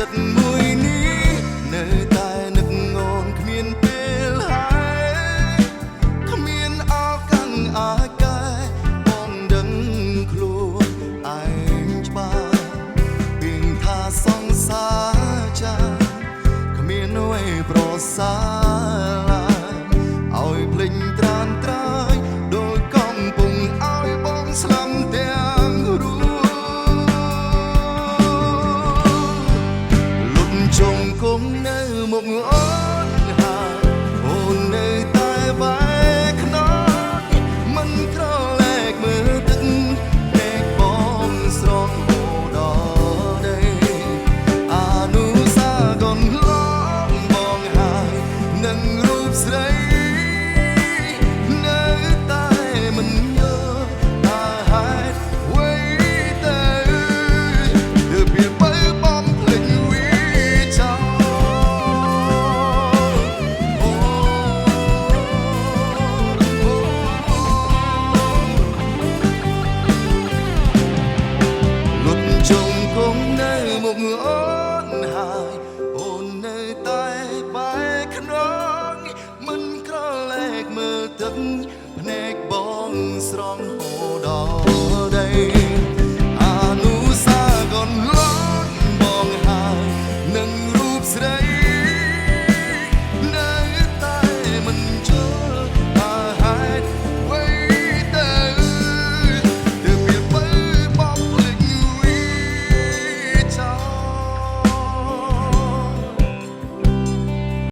ចិត្តមួយនេះនៅតែនឹកងងគ្មានពេលហើយគ្មានអោកាំងអាចកែបងដឹងខ្លួនឯងច្បាស់ពីថាសង្សារចាគ្មានអ្វីប្រសើរឲ្យភ្លេចត្រានត្រើយដោយកំពុងឲ្យបងស្លាប់ទាំងរួមលុតជុំគុំនៅមុខអូនហើយអូននៅតែបែកខ្នងមិនក្រឡែកមើលទឹកពេកបងស្រងហូរដល់ដីអនុសាកូនឡងបងហើយនឹងរូបស្រីជុំគុំនៅមុខអូនហើយអូននៅតែបែកខ្នងមិនក្រឡែកមើលទឹកភ្នែកបងស្រងហូរដល់